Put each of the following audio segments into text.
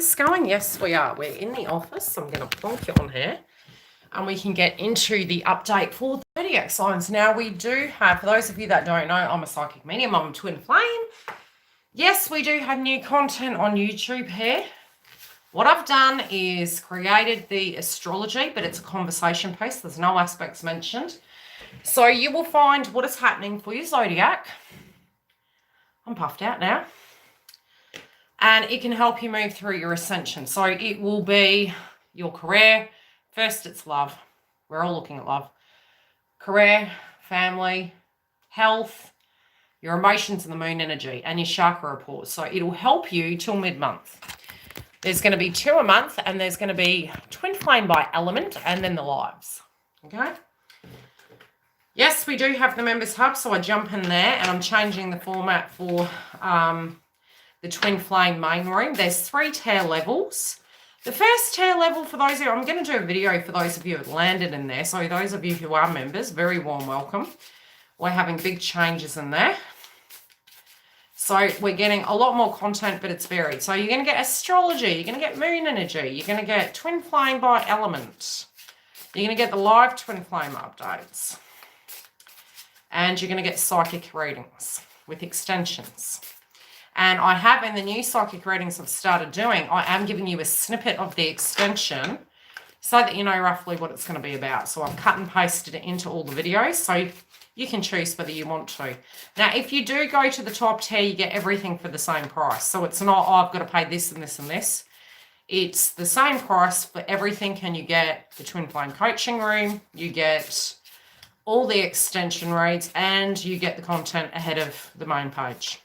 this going? Yes, we are. We're in the office. I'm going to plonk you on here. And we can get into the update for the zodiac signs. Now, we do have, for those of you that don't know, I'm a psychic medium. I'm a twin flame. Yes, we do have new content on YouTube here. What I've done is created the astrology, but it's a conversation piece. There's no aspects mentioned. So you will find what is happening for your zodiac. I'm puffed out now. And it can help you move through your ascension. So it will be your career. First, it's love. We're all looking at love. Career, family, health, your emotions and the moon energy, and your chakra report. So it'll help you till mid-month. There's going to be 2 a month, and there's going to be twin flame by element, and then the lives. Okay? Yes, we do have the members hub, so I jump in there, and I'm changing the format for the twin flame main room. There's 3 tier levels. The first tier level, for those of you, I'm going to do a video for those of you who have landed in there. So those of you who are members, very warm welcome. We're having big changes in there. So we're getting a lot more content, but it's varied. So you're going to get astrology, you're going to get moon energy, you're going to get twin flame by element. You're going to get the live twin flame updates. And you're going to get psychic readings with extensions. And I have, in the new psychic readings I've started doing, I am giving you a snippet of the extension so that you know roughly what it's going to be about. So I've cut and pasted it into all the videos, so you can choose whether you want to. Now, if you do go to the top tier, you get everything for the same price. So it's not, oh, I've got to pay this and this and this. It's the same price for everything, and you get the twin flame coaching room, you get all the extension reads, and you get the content ahead of the main page.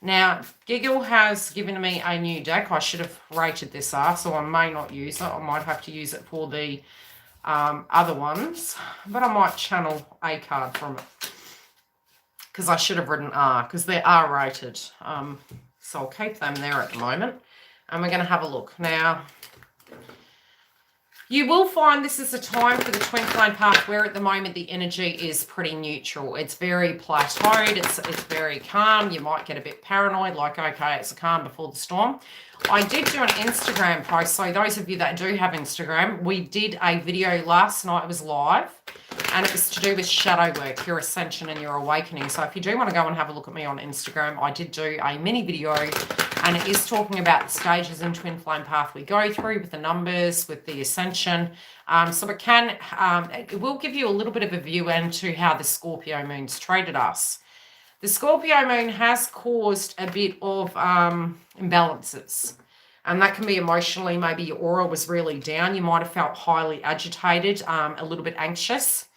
Now, Giggle has given me a new deck. I should have rated this R, so I may not use it. I might have to use it for the other ones, but I might channel a card from it because I should have written R because they're R rated. So I'll keep them there at the moment, and we're going to have a look. Now, you will find this is a time for the twin flame path where at the moment the energy is pretty neutral. It's very plateaued. It's very calm. You might get a bit paranoid, like, okay, it's a calm before the storm. I did do an Instagram post. So those of you that do have Instagram, we did a video last night. It was live, and it was to do with shadow work, your ascension and your awakening. So if you do want to go and have a look at me on Instagram, I did do a mini video, and it is talking about the stages in twin flame path we go through with the numbers, with the ascension. So it will give you a little bit of a view into how the Scorpio moon's treated us. The Scorpio moon has caused a bit of imbalances. And that can be emotionally. Maybe your aura was really down. You might have felt highly agitated, a little bit anxious.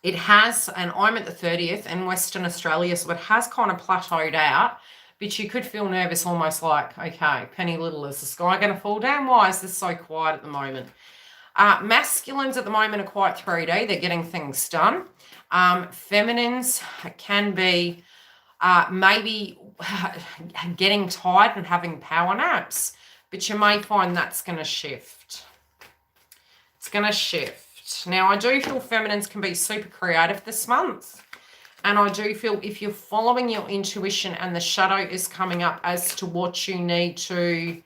It has, and I'm at the 30th in Western Australia, so it has kind of plateaued out. But you could feel nervous, almost like, okay, penny little, is the sky going to fall down? Why is this so quiet at the moment? Masculines at the moment are quite 3D. They're getting things done. Feminines can be maybe getting tired and having power naps. But you may find that's going to shift. It's going to shift. Now, I do feel feminines can be super creative this month. And I do feel if you're following your intuition and the shadow is coming up as to what you need to,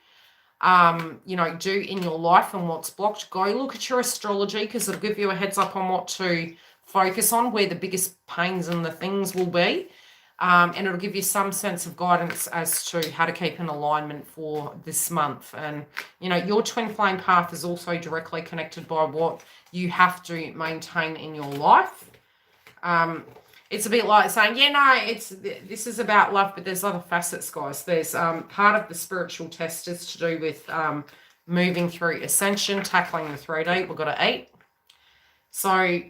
do in your life and what's blocked, go look at your astrology because it'll give you a heads up on what to focus on, where the biggest pains and the things will be. And it'll give you some sense of guidance as to how to keep an alignment for this month. And, your twin flame path is also directly connected by what you have to maintain in your life. It's a bit like saying, this is about love, but there's other facets, guys. There's part of the spiritual test is to do with moving through ascension, tackling the 3D. We've got to eat. So,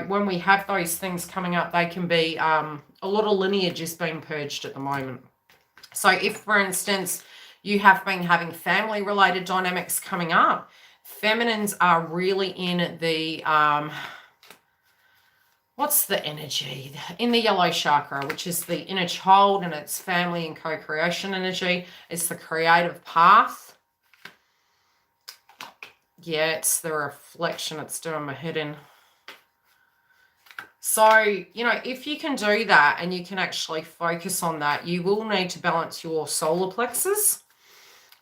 when we have those things coming up, they can be a lot of lineage is being purged at the moment. So if, for instance, you have been having family-related dynamics coming up, feminines are really in the... what's the energy? In the yellow chakra, which is the inner child, and it's family and co-creation energy. It's the creative path. Yeah, it's the reflection. It's doing my head in. So, if you can do that and you can actually focus on that, you will need to balance your solar plexus.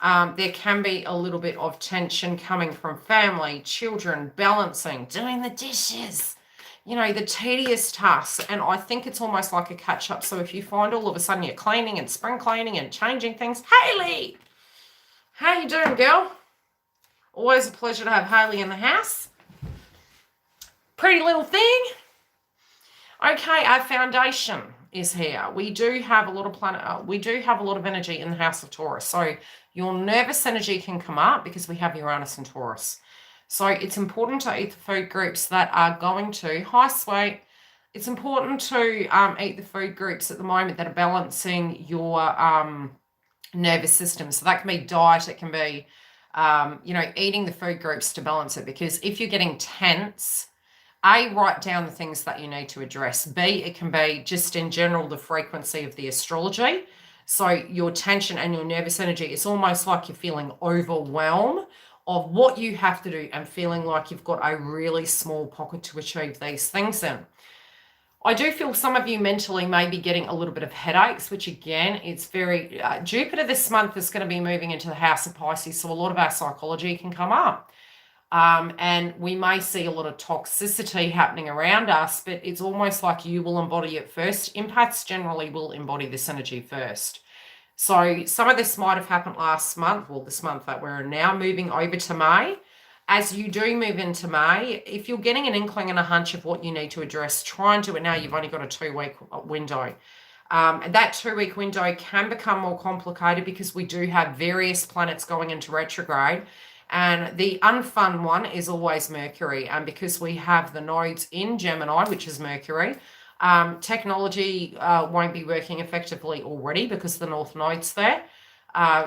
There can be a little bit of tension coming from family, children, balancing, doing the dishes, you know, the tedious tasks. And I think it's almost like a catch up. So if you find all of a sudden you're cleaning and spring cleaning and changing things, Hayley, how you doing, girl? Always a pleasure to have Hayley in the house. Pretty little thing. Okay, our foundation is here. We do have a lot of energy in the house of Taurus. So your nervous energy can come up because we have Uranus and Taurus. So it's important to eat the food groups that are going to, hi sweet, it's important to eat the food groups at the moment that are balancing your nervous system. So that can be diet, it can be, you know, eating the food groups to balance it. Because if you're getting tense, A, write down the things that you need to address. B, it can be just in general the frequency of the astrology. So your tension and your nervous energy, it's almost like you're feeling overwhelmed of what you have to do and feeling like you've got a really small pocket to achieve these things in. I do feel some of you mentally may be getting a little bit of headaches, which again, it's very, Jupiter this month is going to be moving into the house of Pisces. So a lot of our psychology can come up. And we may see a lot of toxicity happening around us, but it's almost like you will embody it first. Empaths generally will embody this energy first. So some of this might have happened last month, well, this month that we're now moving over to May. As you do move into May, if you're getting an inkling and a hunch of what you need to address, try and do it now. You've only got a 2-week window. And that 2-week window can become more complicated because we do have various planets going into retrograde. And the unfun one is always Mercury. And because we have the nodes in Gemini, which is Mercury, technology won't be working effectively already because the North Node's there.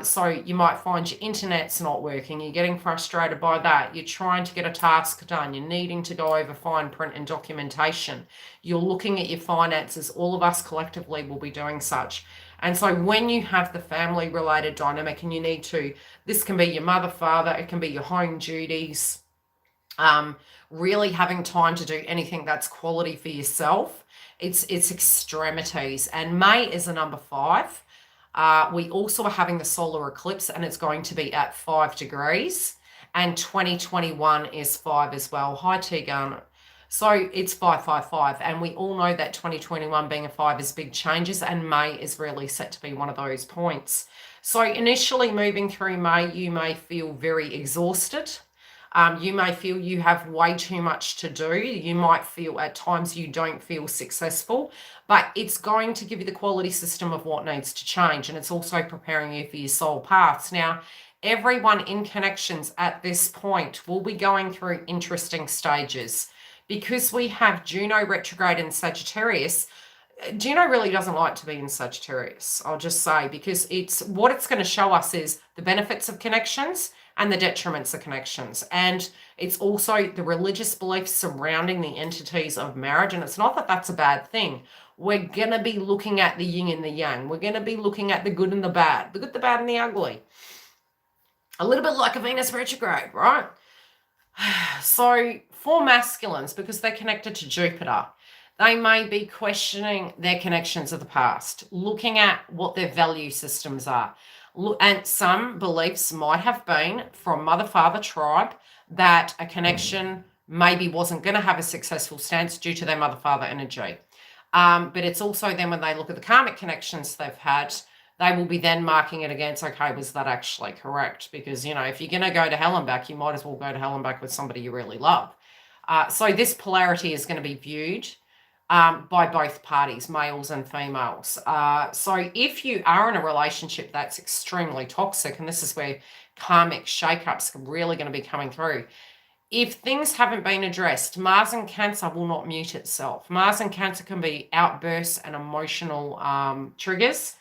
So you might find your internet's not working. You're getting frustrated by that. You're trying to get a task done. You're needing to go over fine print and documentation. You're looking at your finances. All of us collectively will be doing such. And so when you have the family related dynamic and you need to, this can be your mother, father, it can be your home duties, really having time to do anything that's quality for yourself. It's extremities. And May is a number 5. We also are having the solar eclipse and it's going to be at 5 degrees. And 2021 is 5 as well. Hi, Tegan. So it's 555. And we all know that 2021 being a 5 is big changes. And May is really set to be one of those points. So initially moving through May, you may feel very exhausted. You may feel you have way too much to do. You might feel at times you don't feel successful, but it's going to give you the quality system of what needs to change. And it's also preparing you for your soul paths. Now, everyone in connections at this point will be going through interesting stages because we have Juno retrograde in Sagittarius. Juno really doesn't like to be in Sagittarius, I'll just say, because what it's going to show us is the benefits of connections and the detriments of connections. And it's also the religious beliefs surrounding the entities of marriage. And it's not that that's a bad thing. We're going to be looking at the yin and the yang. We're going to be looking at the good and the bad, the bad, and the ugly. A little bit like a Venus retrograde, right? So for masculines, because they're connected to Jupiter, they may be questioning their connections of the past, looking at what their value systems are. And some beliefs might have been from mother, father, tribe that a connection maybe wasn't going to have a successful stance due to their mother, father energy. But it's also then when they look at the karmic connections they've had, they will be then marking it against, okay, was that actually correct? Because, you know, if you're going to go to hell and back, you might as well go to hell and back with somebody you really love. So this polarity is going to be viewed by both parties, males and females. So if you are in a relationship that's extremely toxic, and this is where karmic shakeups are really going to be coming through, if things haven't been addressed, Mars and Cancer will not mute itself. Mars and Cancer can be outbursts and emotional triggers.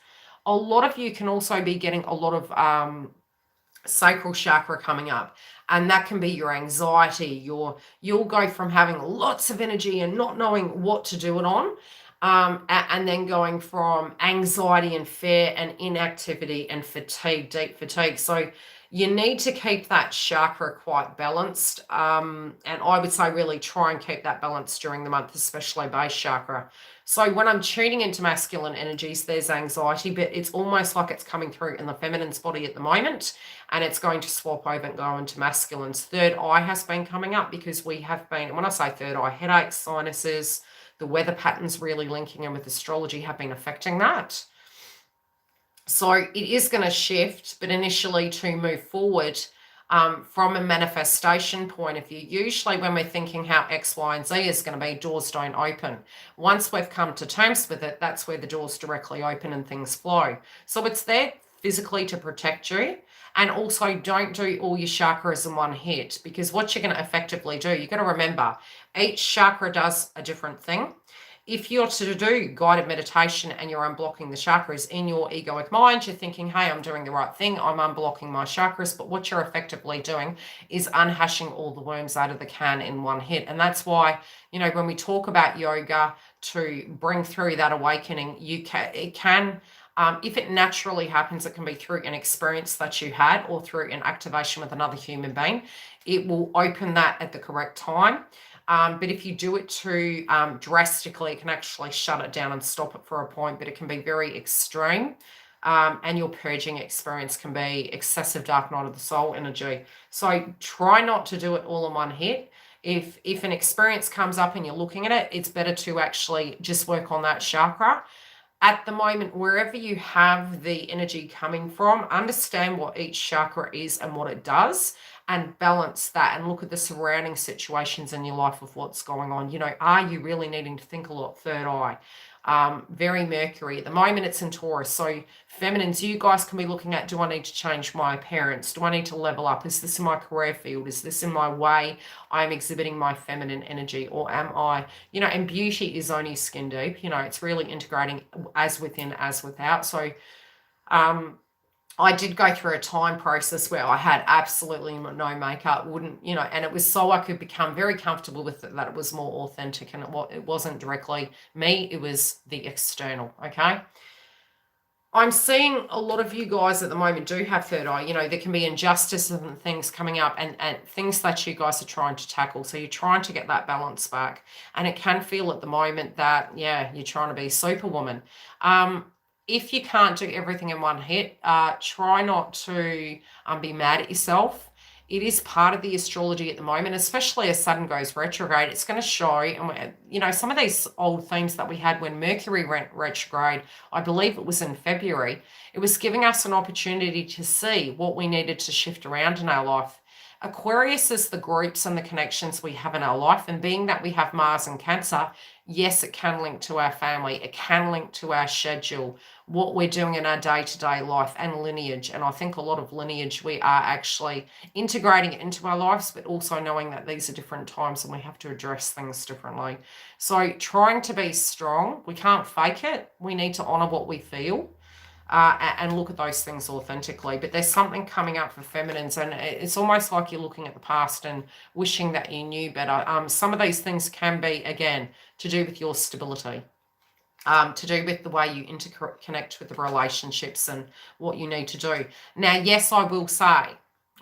A lot of you can also be getting a lot of sacral chakra coming up. And that can be your anxiety. You'll go from having lots of energy and not knowing what to do it on. And then going from anxiety and fear and inactivity and fatigue, deep fatigue. So you need to keep that chakra quite balanced. And I would say really try and keep that balance during the month, especially base chakra. So when I'm tuning into masculine energies, there's anxiety, but it's almost like it's coming through in the feminine's body at the moment, and it's going to swap over and go into masculine's. Third eye has been coming up because we have been, and when I say third eye, headaches, sinuses, the weather patterns really linking in with astrology have been affecting that. So it is going to shift, but initially to move forward from a manifestation point of view, usually when we're thinking how X, Y, and Z is going to be, doors don't open. Once we've come to terms with it, that's where the doors directly open and things flow. So it's there physically to protect you. And also don't do all your chakras in one hit, because what you're going to effectively do, you've got to remember, each chakra does a different thing. If you're to do guided meditation and you're unblocking the chakras in your egoic mind, you're thinking, hey, I'm doing the right thing, I'm unblocking my chakras, but what you're effectively doing is unhashing all the worms out of the can in one hit. And that's why, you know, when we talk about yoga to bring through that awakening, it can if it naturally happens, it can be through an experience that you had or through an activation with another human being. It will open that at the correct time. But if you do it too drastically, it can actually shut it down and stop it for a point, but it can be very extreme. And your purging experience can be excessive dark night of the soul energy. So try not to do it all in one hit. If an experience comes up and you're looking at it, it's better to actually just work on that chakra. At the moment, wherever you have the energy coming from, understand what each chakra is and what it does, and balance that and look at the surrounding situations in your life of what's going on. You know, are you really needing to think a lot? Third eye. Very Mercury. At the moment, it's in Taurus. So feminines, you guys can be looking at, do I need to change my appearance? Do I need to level up? Is this in my career field? Is this in my way I'm exhibiting my feminine energy? Or am I, you know, and beauty is only skin deep. You know, it's really integrating as within, as without. So I did go through a time process where I had absolutely no makeup, wouldn't, you know, and it was so I could become very comfortable with it, that it was more authentic, and it wasn't directly me, it was the external, okay? I'm seeing a lot of you guys at the moment do have third eye. You know, there can be injustice and things coming up and things that you guys are trying to tackle. So you're trying to get that balance back. And it can feel at the moment that, yeah, you're trying to be superwoman. If you can't do everything in one hit, try not to be mad at yourself. It is part of the astrology at the moment, especially as Saturn goes retrograde. It's going to show, and you know, some of these old themes that we had when Mercury went retrograde, I believe it was in February, it was giving us an opportunity to see what we needed to shift around in our life. Aquarius is the groups and the connections we have in our life, and being that we have Mars and Cancer, yes, it can link to our family, it can link to our schedule, what we're doing in our day-to-day life, and lineage. And I think a lot of lineage, we are actually integrating it into our lives, but also knowing that these are different times and we have to address things differently. So trying to be strong, we can't fake it. We need to honor what we feel. And look at those things authentically. But there's something coming up for feminines, and it's almost like you're looking at the past and wishing that you knew better. Some of these things can be, again, to do with your stability, to do with the way you interconnect with the relationships and what you need to do. Now, yes, I will say,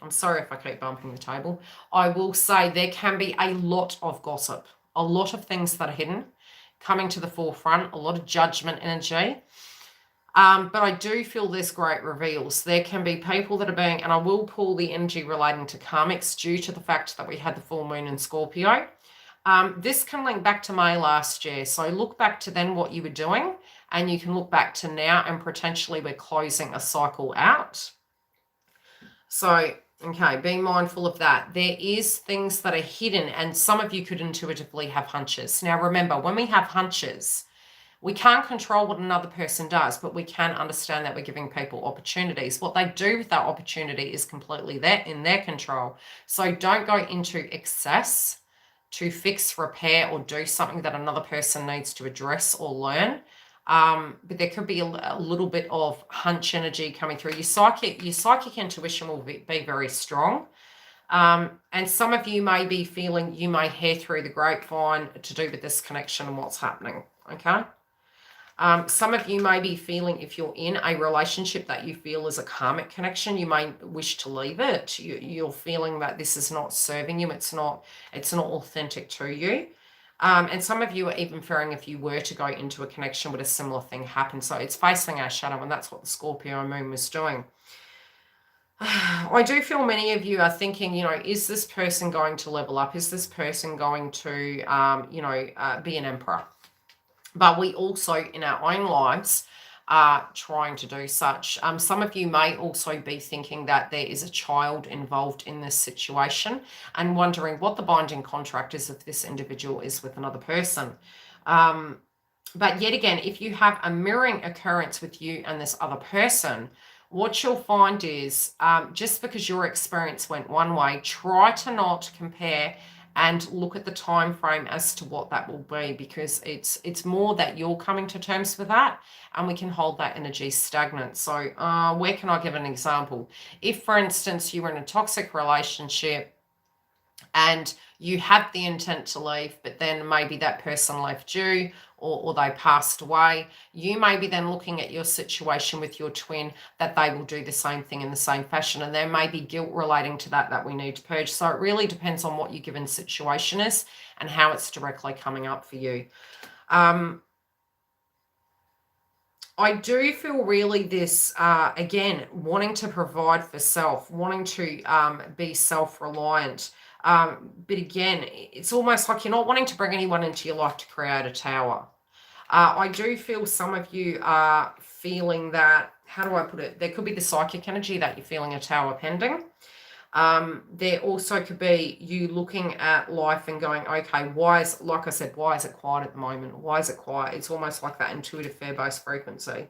I'm sorry if I keep bumping the table, I will say there can be a lot of gossip, a lot of things that are hidden coming to the forefront, a lot of judgment energy. But I do feel there's great reveals. There can be people that are being, and I will pull the energy relating to karmics due to the fact that we had the full moon in Scorpio. This can link back to May last year. So look back to then what you were doing, and you can look back to now, and potentially we're closing a cycle out. So, okay, being mindful of that. There is things that are hidden, and some of you could intuitively have hunches. Now, remember, when we have hunches, we can't control what another person does, but we can understand that we're giving people opportunities. What they do with that opportunity is completely in their control. So don't go into excess to fix, repair, or do something that another person needs to address or learn. But there could be a little bit of hunch energy coming through. Your psychic intuition will be very strong. And some of you may be feeling you may hear through the grapevine to do with this connection and what's happening. Okay. Some of you may be feeling, if you're in a relationship that you feel is a karmic connection, you may wish to leave it. You're feeling that this is not serving you. It's not authentic to you. And some of you are even fearing if you were to go into a connection, would a similar thing happen? So it's facing our shadow, and that's what the Scorpio moon was doing. I do feel many of you are thinking, is this person going to level up? Is this person going to, be an emperor? But we also, in our own lives, are trying to do such. Some of you may also be thinking that there is a child involved in this situation and wondering what the binding contract is if this individual is with another person. But yet again, if you have a mirroring occurrence with you and this other person, what you'll find is just because your experience went one way, try to not compare and look at the time frame as to what that will be, because it's more that you're coming to terms with that, and we can hold that energy stagnant. So where can I give an example? If, for instance, you were in a toxic relationship and you had the intent to leave, but then maybe that person left you, or they passed away, you may be then looking at your situation with your twin that they will do the same thing in the same fashion, and there may be guilt relating to that we need to purge. So it really depends on what your given situation is and how it's directly coming up for you. I do feel really this, again, wanting to provide for self, wanting to be self-reliant. But again, it's almost like you're not wanting to bring anyone into your life to create a tower. I do feel some of you are feeling that, how do I put it? There could be the psychic energy that you're feeling a tower pending. There also could be you looking at life and going, okay, like I said, why is it quiet at the moment? Why is it quiet? It's almost like that intuitive fear-based frequency.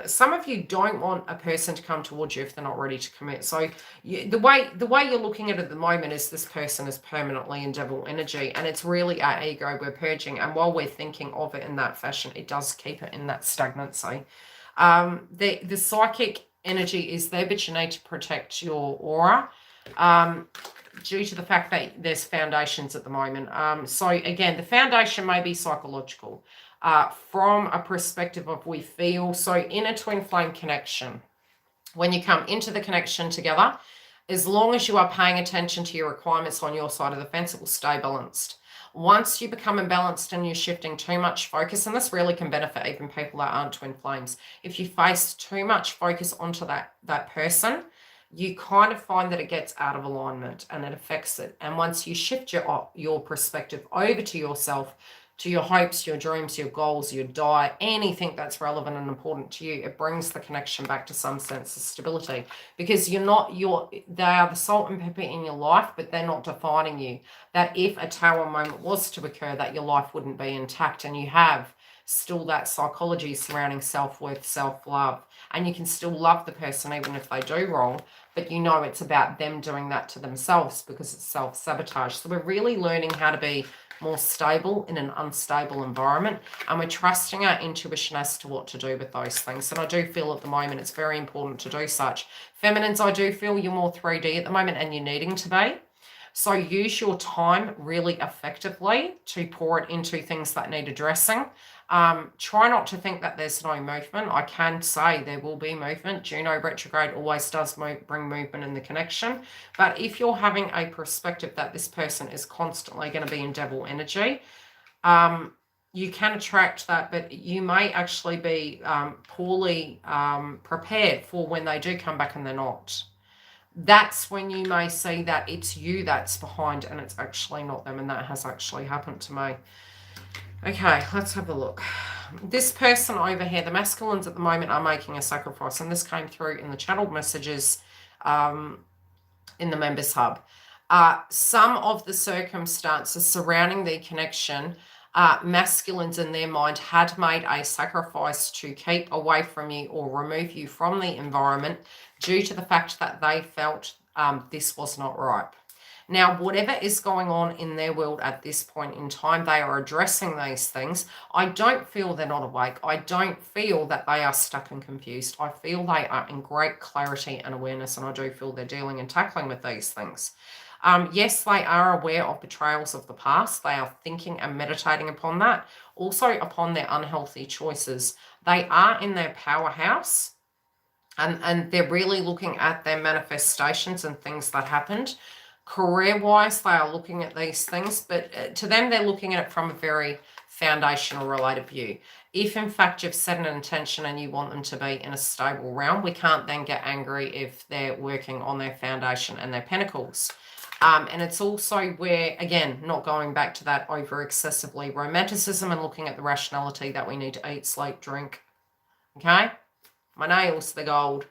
Some of you don't want a person to come towards you if they're not ready to commit. So the way you're looking at it at the moment is this person is permanently in devil energy, and it's really our ego we're purging. And while we're thinking of it in that fashion, it does keep it in that stagnancy. The psychic energy is there, but you need to protect your aura due to the fact that there's foundations at the moment. So again, the foundation may be psychological. From a perspective of we feel, so in a twin flame connection, when you come into the connection together, as long as you are paying attention to your requirements on your side of the fence, it will stay balanced. Once you become imbalanced and you're shifting too much focus, and this really can benefit even people that aren't twin flames, if you face too much focus onto that person, you kind of find that it gets out of alignment and it affects it. And once you shift your perspective over to yourself, to your hopes, your dreams, your goals, your diet, anything that's relevant and important to you, it brings the connection back to some sense of stability, because they are the salt and pepper in your life, but they're not defining you. That if a tower moment was to occur, that your life wouldn't be intact, and you have still that psychology surrounding self-worth, self-love, and you can still love the person even if they do wrong, but you know it's about them doing that to themselves because it's self-sabotage. So we're really learning how to be more stable in an unstable environment, and we're trusting our intuition as to what to do with those things. And I do feel at the moment it's very important to do such. Feminines, I do feel you're more 3D at the moment, and you're needing to be. So use your time really effectively to pour it into things that need addressing. Try not to think that there's no movement. I can say there will be movement. Juno retrograde always does bring movement in the connection. But if you're having a perspective that this person is constantly going to be in devil energy, you can attract that, but you may actually be poorly prepared for when they do come back and they're not. That's when you may see that it's you that's behind and it's actually not them, and that has actually happened to me. Okay, let's have a look. This person over here, the masculines at the moment are making a sacrifice, and this came through in the channeled messages in the members hub. Some of the circumstances surrounding the connection, masculines in their mind had made a sacrifice to keep away from you or remove you from the environment due to the fact that they felt this was not right. Now, whatever is going on in their world at this point in time, they are addressing these things. I don't feel they're not awake. I don't feel that they are stuck and confused. I feel they are in great clarity and awareness, and I do feel they're dealing and tackling with these things. Yes, they are aware of betrayals of the past. They are thinking and meditating upon that. Also upon their unhealthy choices. They are in their powerhouse, and they're really looking at their manifestations and things that happened. Career-wise, they are looking at these things, but to them, they're looking at it from a very foundational related view. If in fact you've set an intention and you want them to be in a stable realm, we can't then get angry if they're working on their foundation and their pentacles. And it's also where, again, not going back to that over excessively romanticism and looking at the rationality that we need to eat, sleep, drink. Okay? My nails, they're gold.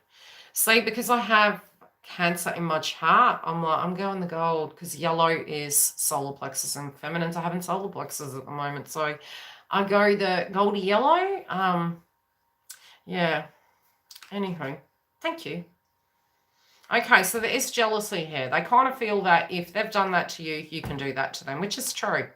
See, because I have Cancer in my chart, I'm like, I'm going the gold because yellow is solar plexus and feminines are having solar plexus at the moment. So I go the goldy yellow. Yeah. Anywho, thank you. Okay, so there is jealousy here. They kind of feel that if they've done that to you, you can do that to them, which is true.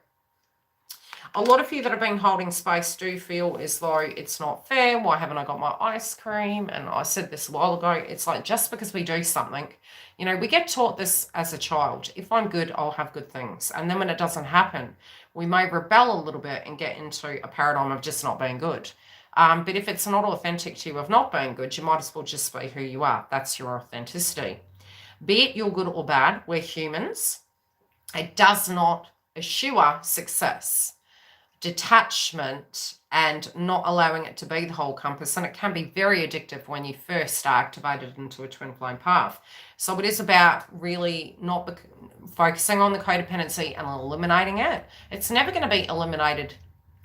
A lot of you that have been holding space do feel as though it's not fair. Why haven't I got my ice cream? And I said this a while ago. It's like just because we do something, you know, we get taught this as a child. If I'm good, I'll have good things. And then when it doesn't happen, we may rebel a little bit and get into a paradigm of just not being good. But if it's not authentic to you of not being good, you might as well just be who you are. That's your authenticity. Be it you're good or bad, we're humans. It does not assure success. Detachment and not allowing it to be the whole compass, and it can be very addictive when you first are activated into a twin flame path. So it is about really not focusing on the codependency and eliminating it. It's never going to be eliminated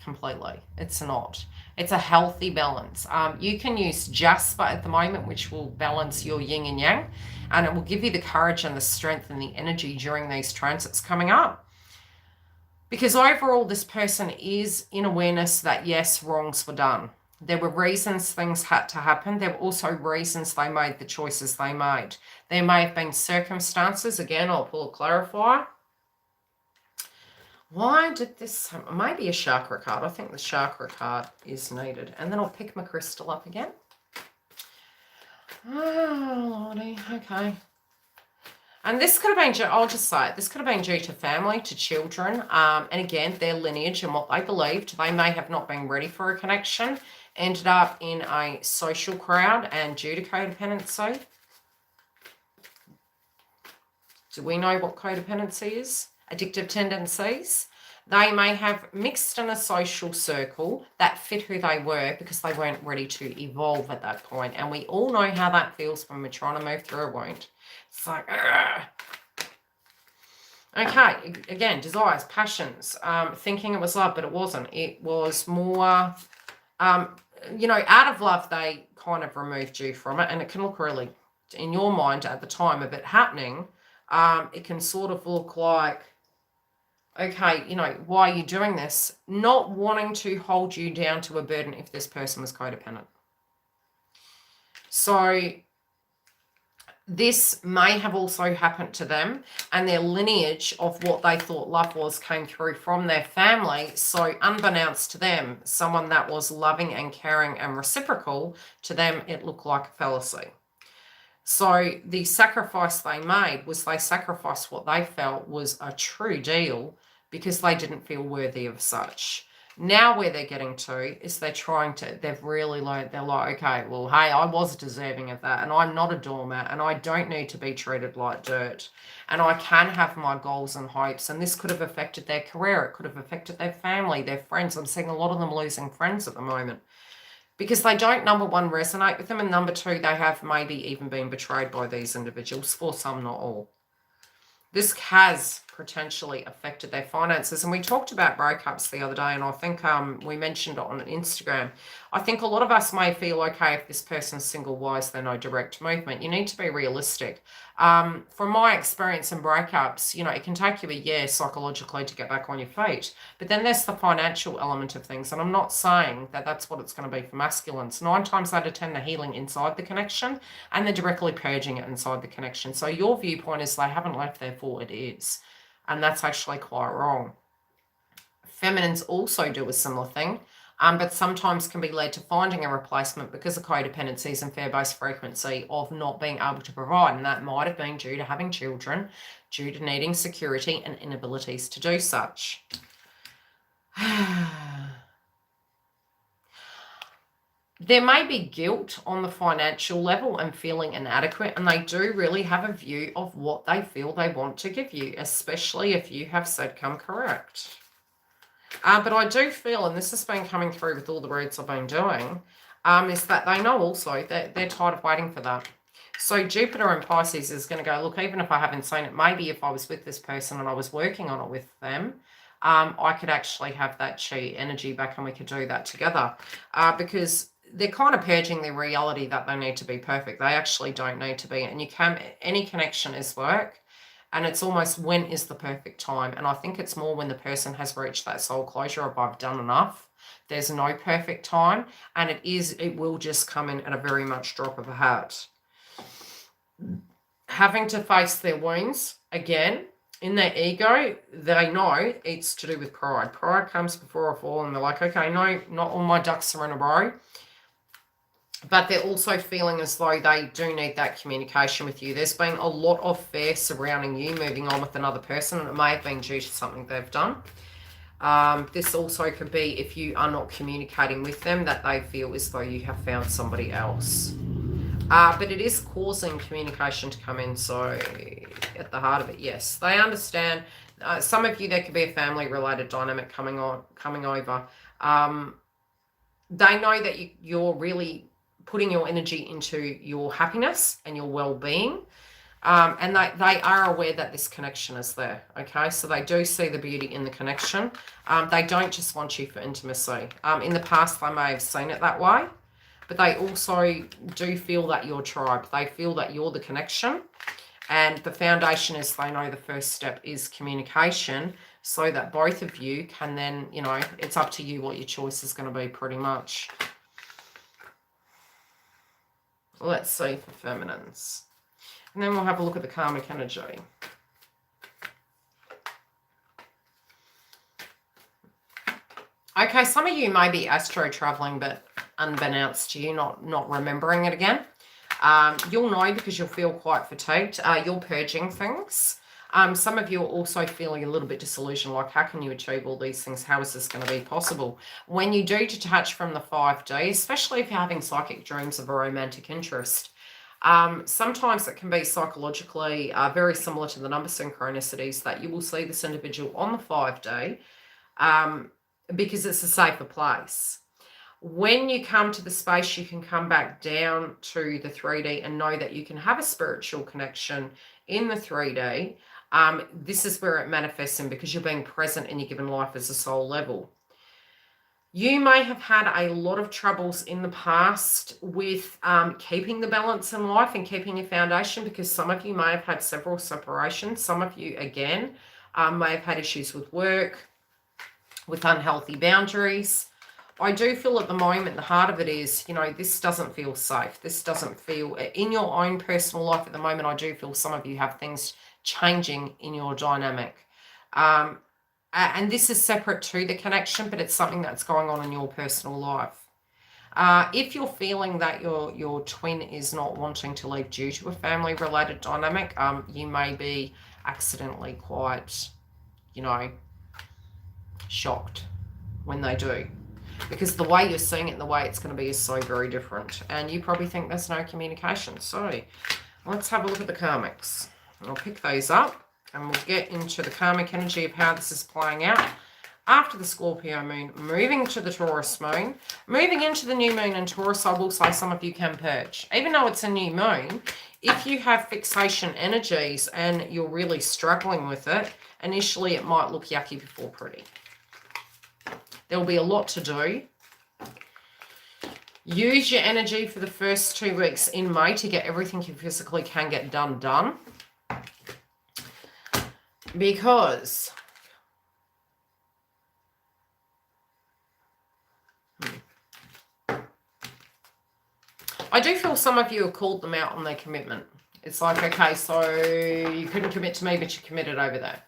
completely. It's not. It's a healthy balance. You can use Jasper at the moment, which will balance your yin and yang, and it will give you the courage and the strength and the energy during these transits coming up. Because overall, this person is in awareness that, yes, wrongs were done. There were reasons things had to happen. There were also reasons they made the choices they made. There may have been circumstances. Again, I'll pull a clarifier. Why did this... Maybe a chakra card. I think the chakra card is needed. And then I'll pick my crystal up again. Oh, Lordy. Okay. And this could have been, I'll just say it, this could have been due to family, to children, and again, their lineage and what they believed. They may have not been ready for a connection, ended up in a social crowd, and due to codependency. Do we know what codependency is? Addictive tendencies. They may have mixed in a social circle that fit who they were because they weren't ready to evolve at that point. And we all know how that feels when we're trying to move through a wound. It's like, ugh. Okay, again, desires, passions, thinking it was love, but it wasn't. It was more, you know, out of love, they kind of removed you from it. And it can look really, in your mind at the time of it happening, it can sort of look like, okay, you know, why are you doing this? Not wanting to hold you down to a burden if this person was codependent. So this may have also happened to them, and their lineage of what they thought love was came through from their family. So unbeknownst to them, someone that was loving and caring and reciprocal, to them, it looked like a fallacy. So the sacrifice they made was they sacrificed what they felt was a true deal because they didn't feel worthy of such. Now where they're getting to is they've really learned, they're like, okay, well, hey, I was deserving of that, and I'm not a doormat, and I don't need to be treated like dirt, and I can have my goals and hopes, and this could have affected their career, it could have affected their family, their friends. I'm seeing a lot of them losing friends at the moment because they don't, number one, resonate with them, and number two, they have maybe even been betrayed by these individuals, for some, not all. This has potentially affected their finances. And we talked about breakups the other day, and I think we mentioned it on Instagram. I think a lot of us may feel, okay, if this person's single, why is there no direct movement? You need to be realistic. From my experience in breakups, it can take you a year psychologically to get back on your feet. But then there's the financial element of things. And I'm not saying that that's what it's going to be for masculines. 9 times out of 10, they're healing inside the connection and they're directly purging it inside the connection. So your viewpoint is they haven't left, therefore it is. And that's actually quite wrong. Feminines also do a similar thing. But sometimes can be led to finding a replacement because of codependencies and fear-based frequency of not being able to provide. And that might have been due to having children, due to needing security and inabilities to do such. There may be guilt on the financial level and feeling inadequate, and they do really have a view of what they feel they want to give you, especially if you have said come correct. But I do feel, and this has been coming through with all the reads I've been doing, is that they know also that they're tired of waiting for that. So Jupiter in Pisces is going to go, look, even if I haven't seen it, maybe if I was with this person and I was working on it with them, I could actually have that chi energy back and we could do that together. Because they're kind of purging their reality that they need to be perfect. They actually don't need to be. And any connection is work. And it's almost, when is the perfect time? And I think it's more when the person has reached that soul closure of I've done enough. There's no perfect time. And it will just come in at a very much drop of a hat. Having to face their wounds again in their ego, they know it's to do with pride. Pride comes before a fall, and they're like, okay, no, not all my ducks are in a row. But they're also feeling as though they do need that communication with you. There's been a lot of fear surrounding you moving on with another person, and it may have been due to something they've done. This also could be if you are not communicating with them, that they feel as though you have found somebody else. But it is causing communication to come in. So at the heart of it, yes, they understand. Some of you, there could be a family-related dynamic coming over. They know that you're really putting your energy into your happiness and your well-being. And they are aware that this connection is there, okay? So they do see the beauty in the connection. They don't just want you for intimacy. In the past, they may have seen it that way, but they also do feel that you're tribe. They feel that you're the connection. And the foundation is, they know the first step is communication, so that both of you can then, it's up to you what your choice is going to be pretty much. Let's see for feminines. And then we'll have a look at the karmic energy. Okay, some of you may be astro traveling, but unbeknownst to you, not remembering it again. You'll know because you'll feel quite fatigued. You're purging things. Some of you are also feeling a little bit disillusioned, like, how can you achieve all these things? How is this going to be possible? When you do detach from the 5D, especially if you're having psychic dreams of a romantic interest, sometimes it can be psychologically very similar to the number synchronicities, that you will see this individual on the 5D because it's a safer place. When you come to the space, you can come back down to the 3D and know that you can have a spiritual connection in the 3D. This is where it manifests in, because you're being present and you're given life as a soul level. You may have had a lot of troubles in the past with keeping the balance in life and keeping your foundation, because some of you may have had several separations. Some of you, again, may have had issues with work, with unhealthy boundaries. I do feel at the moment, the heart of it is, this doesn't feel safe. This doesn't feel, in your own personal life at the moment, I do feel some of you have things changing in your dynamic. And this is separate to the connection, but it's something that's going on in your personal life. If you're feeling that your twin is not wanting to leave due to a family-related dynamic, you may be accidentally quite, shocked when they do. Because the way you're seeing it and the way it's going to be is so very different. And you probably think there's no communication. So let's have a look at the karmics. I'll pick those up and we'll get into the karmic energy of how this is playing out. after the Scorpio moon, moving to the Taurus moon, moving into the new moon in Taurus, I will say some of you can purge. Even though it's a new moon, if you have fixation energies and you're really struggling with it, initially it might look yucky before pretty. There will be a lot to do. Use your energy for the first 2 weeks in May to get everything you physically can get done. Because I do feel some of you have called them out on their commitment. It's like, okay, so you couldn't commit to me, but you committed over there.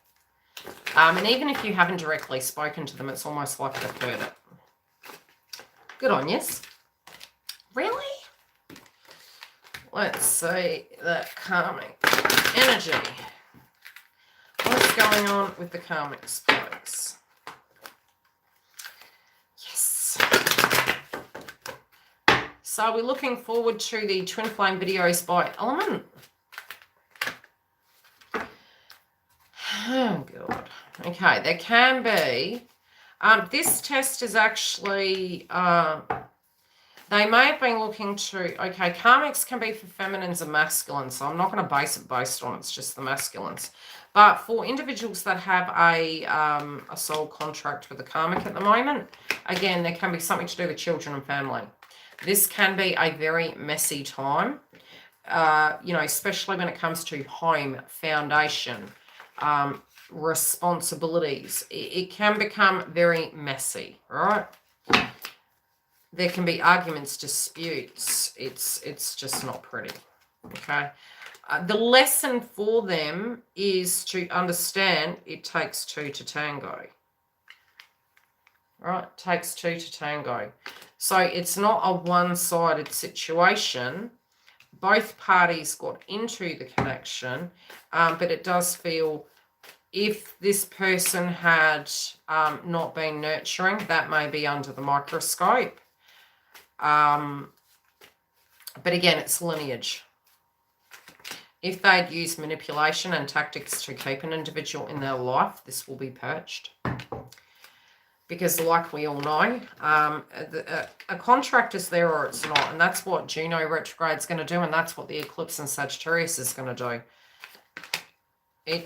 And even if you haven't directly spoken to them, it's almost like they've heard it. Good on yous. Really? Let's see the karmic energy. What's going on with the karmic spokes? Yes. So we're looking forward to the twin flame videos by element. Oh, God. Okay, there can be. This test is actually, they may have been looking to, okay, karmics can be for feminines and masculines, so I'm not going to base it based on it's just the masculines. But for individuals that have a soul contract with the karmic at the moment, again, there can be something to do with children and family. This can be a very messy time, you know, especially when it comes to home, foundation, responsibilities. It can become very messy, right? There can be arguments, disputes. It's just not pretty, okay? The lesson for them is to understand it takes two to tango. Right? It takes two to tango. So it's not a one-sided situation. Both parties got into the connection, but it does feel if this person had not been nurturing, that may be under the microscope. But again, it's lineage. If they'd use manipulation and tactics to keep an individual in their life, this will be purged. Because like we all know, a contract is there or it's not. And that's what Juno retrograde is going to do. And that's what the eclipse in Sagittarius is going to do.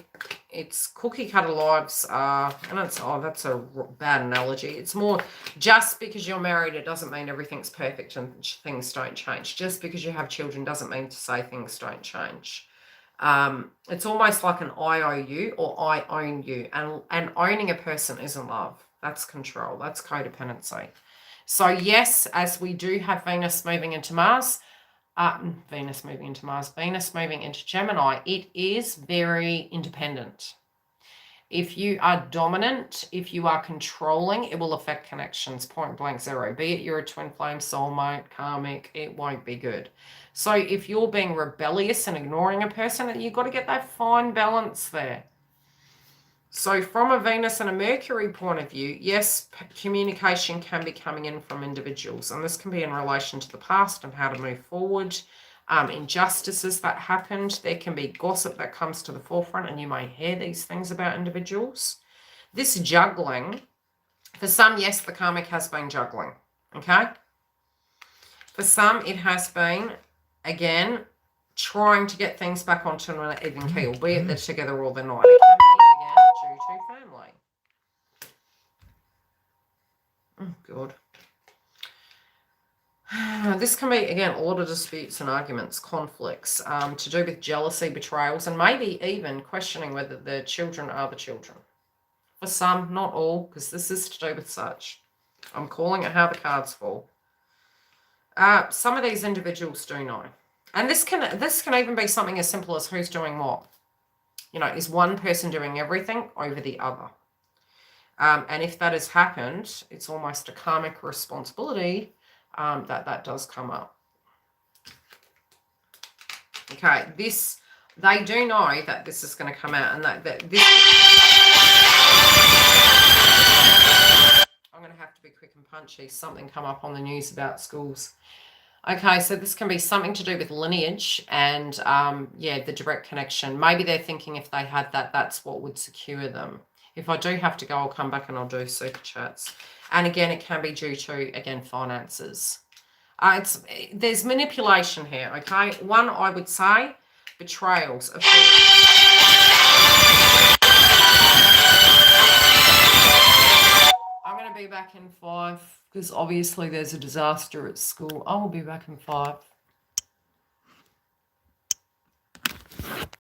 It's cookie cutter lives. And it's, oh, that's a bad analogy. It's more just because you're married, it doesn't mean everything's perfect and things don't change. Just because you have children doesn't mean to say things don't change. It's almost like an I owe you or I own you. And owning a person isn't love. That's control. That's codependency. So yes, as we do have Venus moving into Mars, Venus moving into Gemini, it is very independent. If you are dominant, if you are controlling, it will affect connections, point blank zero. Be it you're a twin flame, soulmate, karmic, it won't be good. So if you're being rebellious and ignoring a person, you've got to get that fine balance there. So from a Venus and a Mercury point of view, yes, communication can be coming in from individuals. And this can be in relation to the past and how to move forward. Injustices that happened. There can be gossip that comes to the forefront and you may hear these things about individuals. This juggling, for some, yes, the karmic has been juggling. Okay? For some, it has been, again, trying to get things back onto an even keel, be it they're together or they're not. It can be, again, due to family. Oh, God. This can be, again, a lot of disputes and arguments, conflicts, to do with jealousy, betrayals, and maybe even questioning whether the children are the children. For some, not all, because this is to do with such. I'm calling it how the cards fall. Some of these individuals do know. And this can even be something as simple as who's doing what. You know, is one person doing everything over the other? And if that has happened, it's almost a karmic responsibility that does come up. Okay, they do know that this is going to come out and that this... I'm going to have to be quick and punchy. Something come up on the news about schools. Okay, so this can be something to do with lineage and, yeah, the direct connection. Maybe they're thinking if they had that, that's what would secure them. If I do have to go, I'll come back and I'll do super chats. And again, it can be due to, again, finances. There's manipulation here, okay? One, I would say, betrayals. I'm going to be back in 5 because obviously there's a disaster at school. I will be back in 5.